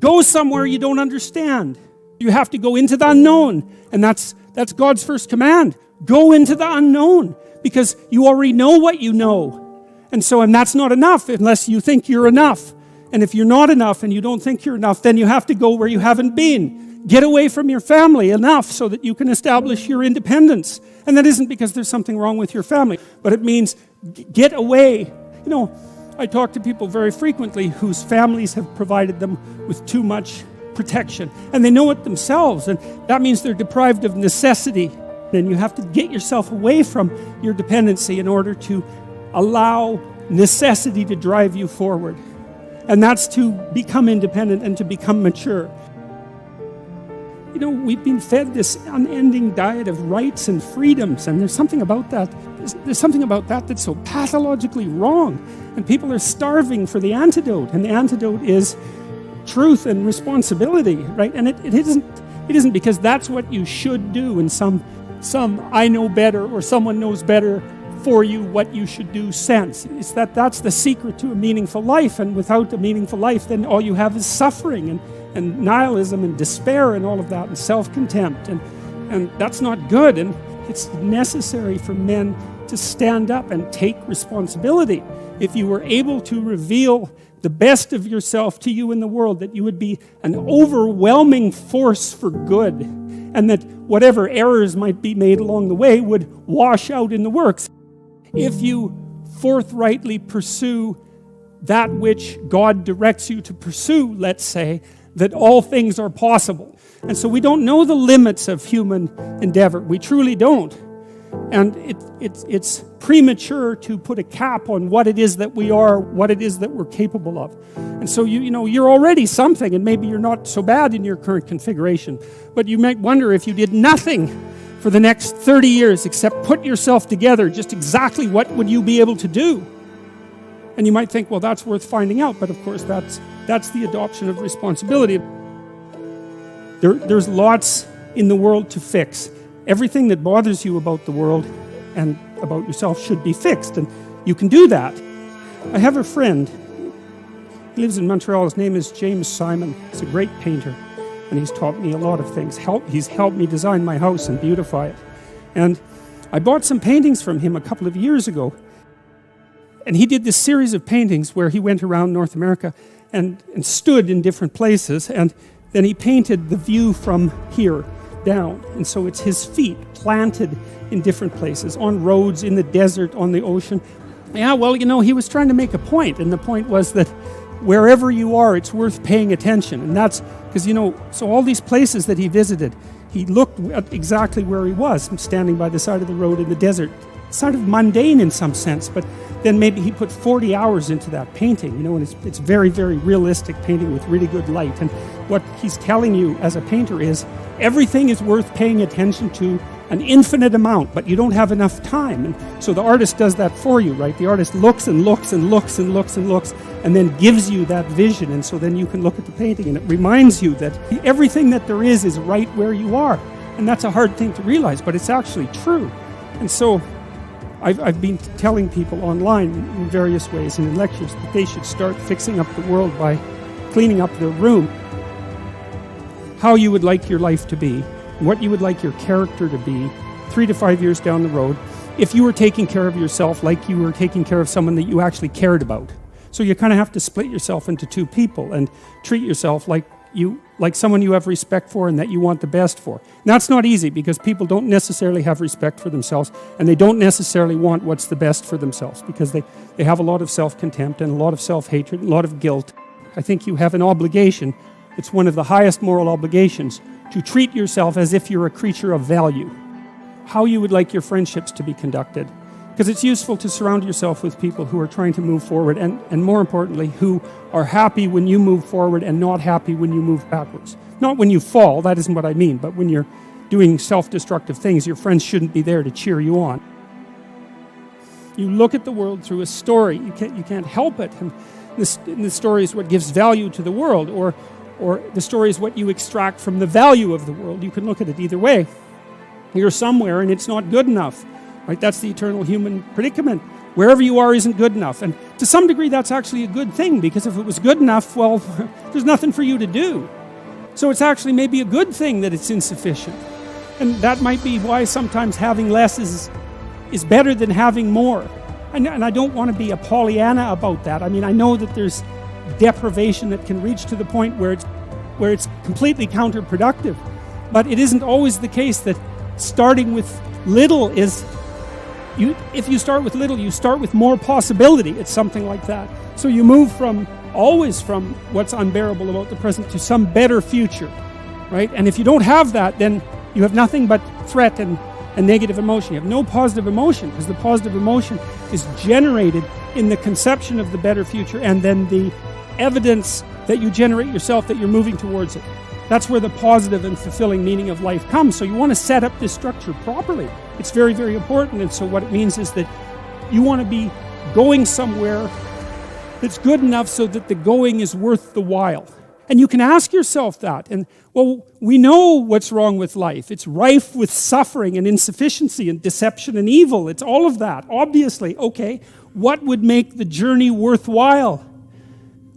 Go somewhere you don't understand. You have to go into the unknown. And that's God's first command. Go into the unknown. Because you already know what you know. And that's not enough unless you think you're enough. And if you're not enough and you don't think you're enough, then you have to go where you haven't been. Get away from your family enough so that you can establish your independence. And that isn't because there's something wrong with your family, but it means get away. I talk to people very frequently whose families have provided them with too much protection. And they know it themselves, and that means they're deprived of necessity. And you have to get yourself away from your dependency in order to allow necessity to drive you forward. And that's to become independent and to become mature. We've been fed this unending diet of rights and freedoms, and there's something about that. There's something about that that's so pathologically wrong. And people are starving for the antidote, and the antidote is truth and responsibility, right? And it isn't because that's what you should do in some I know better or someone knows better for you what you should do sense. It's that's the secret to a meaningful life, and without a meaningful life, then all you have is suffering and nihilism and despair and all of that and self-contempt, and that's not good. And it's necessary for men to stand up and take responsibility. If you were able to reveal the best of yourself to you in the world, that you would be an overwhelming force for good, and that whatever errors might be made along the way would wash out in the works. If you forthrightly pursue that which God directs you to pursue, let's say, that all things are possible. And so we don't know the limits of human endeavor. We truly don't. And it's premature to put a cap on what it is that we are, what it is that we're capable of. And so you're already something, and maybe you're not so bad in your current configuration. But you might wonder, if you did nothing for the next 30 years except put yourself together, just exactly what would you be able to do? And you might think, well, that's worth finding out. But of course, that's the adoption of responsibility. There's lots in the world to fix. Everything that bothers you about the world and about yourself should be fixed, and you can do that. I have a friend. He lives in Montreal. His name is James Simon. He's a great painter, and he's taught me a lot of things. He's helped me design my house and beautify it. And I bought some paintings from him a couple of years ago, and he did this series of paintings where he went around North America and stood in different places, and then he painted the view from here down. And so it's his feet planted in different places, on roads, in the desert, on the ocean. Yeah, well, he was trying to make a point, and the point was that wherever you are, it's worth paying attention. And that's because, so all these places that he visited, he looked at exactly where he was, standing by the side of the road in the desert. Sort of mundane in some sense, but then maybe he put 40 hours into that painting, and it's very, very realistic painting with really good light. And what he's telling you as a painter is everything is worth paying attention to an infinite amount, but you don't have enough time. And so the artist does that for you, right? The artist looks and looks and looks and looks and looks, and then gives you that vision. And so then you can look at the painting, and it reminds you that everything that there is right where you are. And that's a hard thing to realize, but it's actually true. And so I've been telling people online in various ways and in lectures that they should start fixing up the world by cleaning up their room. How you would like your life to be, what you would like your character to be 3 to 5 years down the road, if you were taking care of yourself like you were taking care of someone that you actually cared about. So you kind of have to split yourself into two people and treat yourself like someone you have respect for and that you want the best for. And that's not easy, because people don't necessarily have respect for themselves, and they don't necessarily want what's the best for themselves, because they have a lot of self-contempt and a lot of self-hatred, and a lot of guilt. I think you have an obligation. It's one of the highest moral obligations to treat yourself as if you're a creature of value. How you would like your friendships to be conducted. Because it's useful to surround yourself with people who are trying to move forward, and more importantly, who are happy when you move forward and not happy when you move backwards. Not when you fall, that isn't what I mean, but when you're doing self-destructive things, your friends shouldn't be there to cheer you on. You look at the world through a story. You can't help it. And the story is what gives value to the world, or the story is what you extract from the value of the world. You can look at it either way. You're somewhere and it's not good enough. Right? That's the eternal human predicament. Wherever you are isn't good enough. And to some degree that's actually a good thing, because if it was good enough, well, there's nothing for you to do. So it's actually maybe a good thing that it's insufficient. And that might be why sometimes having less is better than having more. And I don't want to be a Pollyanna about that. I mean, I know that there's deprivation that can reach to the point where it's completely counterproductive. But it isn't always the case that starting with little is... if you start with little, you start with more possibility. It's something like that. So you move always from what's unbearable about the present to some better future, right? And if you don't have that, then you have nothing but threat and negative emotion. You have no positive emotion, because the positive emotion is generated in the conception of the better future and then the evidence that you generate yourself that you're moving towards it. That's where the positive and fulfilling meaning of life comes. So you want to set up this structure properly. It's very, very important. And so what it means is that you want to be going somewhere that's good enough so that the going is worth the while. And you can ask yourself that. And, well, we know what's wrong with life. It's rife with suffering and insufficiency and deception and evil. It's all of that, obviously. Okay, what would make the journey worthwhile?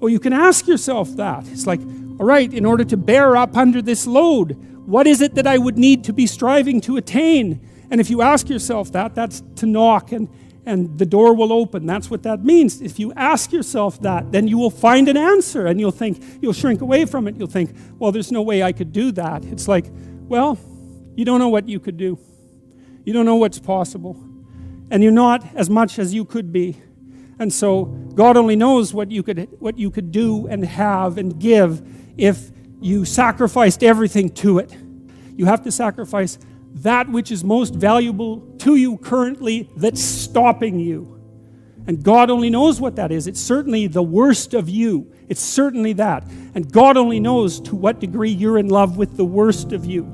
Well, you can ask yourself that. It's like, all right, in order to bear up under this load, what is it that I would need to be striving to attain? And if you ask yourself that, that's to knock and the door will open. That's what that means. If you ask yourself that, then you will find an answer and you'll shrink away from it. You'll think, well, there's no way I could do that. It's like, well, you don't know what you could do. You don't know what's possible. And you're not as much as you could be. And so God only knows what you could do and have and give if you sacrificed everything to it. You have to sacrifice that which is most valuable to you currently that's stopping you. And God only knows what that is. It's certainly the worst of you. It's certainly that. And God only knows to what degree you're in love with the worst of you.